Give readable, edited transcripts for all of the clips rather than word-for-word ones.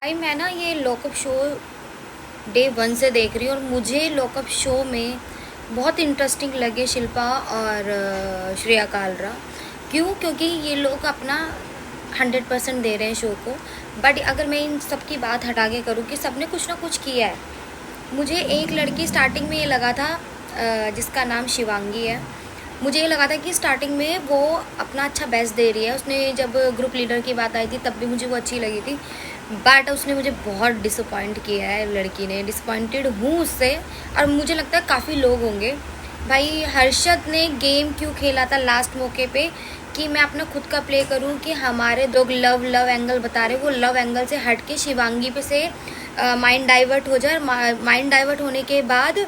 भाई मैं ना ये लॉकअप शो डे 1 से देख रही हूँ और मुझे लॉकअप शो में बहुत इंटरेस्टिंग लगे शिल्पा और श्रेया कालरा। क्यों? क्योंकि ये लोग अपना 100% दे रहे हैं शो को। बट अगर मैं इन सब की बात हटा के करूँ कि सबने कुछ ना कुछ किया है। मुझे एक लड़की स्टार्टिंग में ये लगा था जिसका नाम शिवांगी है। मुझे ये लगा था कि स्टार्टिंग में वो अपना अच्छा बेस्ट दे रही है। उसने जब ग्रुप लीडर की बात आई थी तब भी मुझे वो अच्छी लगी थी। बट उसने मुझे बहुत डिसअपॉइंट किया है, लड़की ने। डिसअपॉइंटेड हूँ उससे और मुझे लगता है काफ़ी लोग होंगे। भाई हर्षद ने गेम क्यों खेला था लास्ट मौके पे कि मैं अपना खुद का प्ले करूं कि हमारे लोग लव एंगल बता रहे, वो लव एंगल से हट के शिवांगी पे से माइंड डाइवर्ट हो जाए। माइंड डाइवर्ट होने के बाद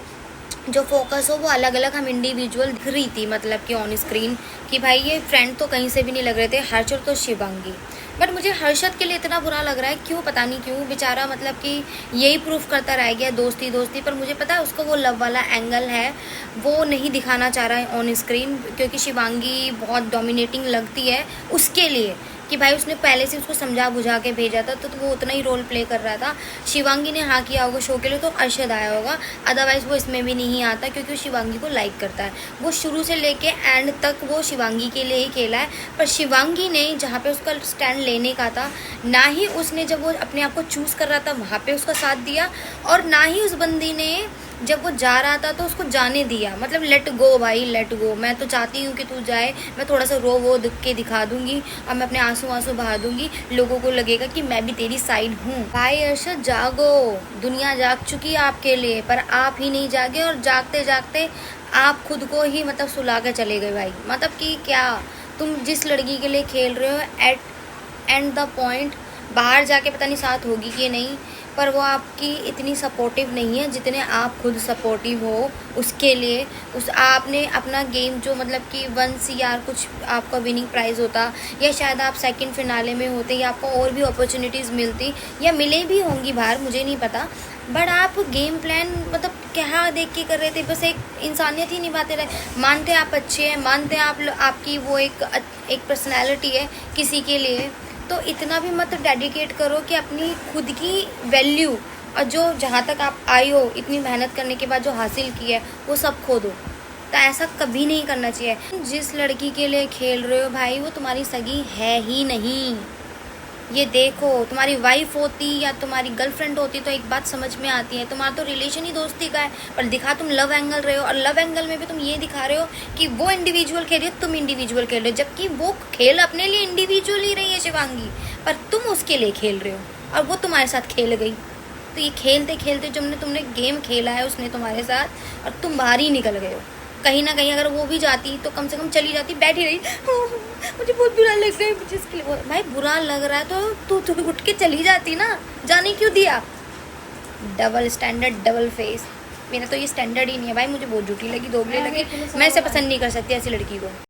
जो फोकस हो वो अलग अलग हम इंडिविजुअल दिख रही थी, मतलब कि ऑन स्क्रीन कि भाई ये फ्रेंड तो कहीं से भी नहीं लग रहे थे, हर्षद तो शिवांगी। बट मुझे हर्षद के लिए इतना बुरा लग रहा है, क्यों पता नहीं क्यों। बेचारा मतलब कि यही प्रूफ करता रह गया दोस्ती दोस्ती, पर मुझे पता है उसको वो लव वाला एंगल है वो नहीं दिखाना चाह रहा है ऑन स्क्रीन, क्योंकि शिवांगी बहुत डोमिनेटिंग लगती है उसके लिए कि भाई उसने पहले से उसको समझा बुझा के भेजा था तो वो उतना ही रोल प्ले कर रहा था। शिवांगी ने हाँ किया होगा शो के लिए तो अरशद आया होगा, अदरवाइज वो इसमें भी नहीं आता क्योंकि वो शिवांगी को लाइक करता है। वो शुरू से लेके एंड तक वो शिवांगी के लिए ही खेला है। पर शिवांगी ने जहाँ पे उसका स्टैंड लेने का था, ना ही उसने जब वो अपने आप को चूज़ कर रहा था वहाँ पे उसका साथ दिया, और ना ही उस बंदी ने जब वो जा रहा था तो उसको जाने दिया। मतलब लेट गो भाई, लेट गो। मैं तो चाहती हूँ कि तू जाए, मैं थोड़ा सा रो वो दिखा दूंगी और मैं अपने आंसू आंसू बहा दूंगी, लोगों को लगेगा कि मैं भी तेरी साइड हूँ। भाई अरशद जागो, दुनिया जाग चुकी है आपके लिए, पर आप ही नहीं जागे और जागते जागते आप खुद को ही मतलब सुला के चले गए भाई। मतलब कि क्या तुम जिस लड़की के लिए खेल रहे हो एट एंड द पॉइंट बाहर जाके पता नहीं साथ होगी कि नहीं, पर वो आपकी इतनी सपोर्टिव नहीं है जितने आप खुद सपोर्टिव हो उसके लिए। उस आपने अपना गेम जो मतलब कि 1 CR कुछ आपका विनिंग प्राइज़ होता, या शायद आप सेकंड फिनाले में होते, या आपको और भी अपॉर्चुनिटीज़ मिलती या मिले भी होंगी बाहर, मुझे नहीं पता। बट आप गेम प्लान मतलब क्या देख के कर रहे थे? बस एक इंसानियत ही निभाते रहे। मानते आप अच्छे हैं, मानते हैं आपकी वो एक पर्सनैलिटी है किसी के लिए, तो इतना भी मत डेडिकेट करो कि अपनी खुद की वैल्यू और जो जहाँ तक आप आई हो इतनी मेहनत करने के बाद जो हासिल किया है वो सब खो दो। तो ऐसा कभी नहीं करना चाहिए। जिस लड़की के लिए खेल रहे हो भाई वो तुम्हारी सगी है ही नहीं। ये देखो, तुम्हारी वाइफ होती या तुम्हारी गर्लफ्रेंड होती तो एक बात समझ में आती है, तुम्हारा तो रिलेशन ही दोस्ती का है, पर दिखा तुम लव एंगल रहे हो। और लव एंगल में भी तुम ये दिखा रहे हो कि वो इंडिविजुअल खेल रही है, तुम इंडिविजुअल खेल रहे हो, जबकि वो खेल अपने लिए इंडिविजुअल ही रही है शिवांगी, पर तुम उसके लिए खेल रहे हो और वो तुम्हारे साथ खेल गई। तो ये खेलते खेलते तुमने गेम खेला है उसने तुम्हारे साथ और तुम बाहर ही निकल गए हो। कहीं ना कहीं अगर वो भी जाती तो कम से कम चली जाती, बैठी रही मुझे बहुत बुरा लग रहा है, मुझे इसके लिए भाई बुरा लग रहा है तो तू उठ के चली जाती ना, जाने क्यों दिया? Double standard, double face. मेरा तो ये स्टैंडर्ड ही नहीं है भाई, मुझे बहुत झूठी लगी, दोगली लगी। मैं इसे पसंद नहीं कर सकती ऐसी लड़की को।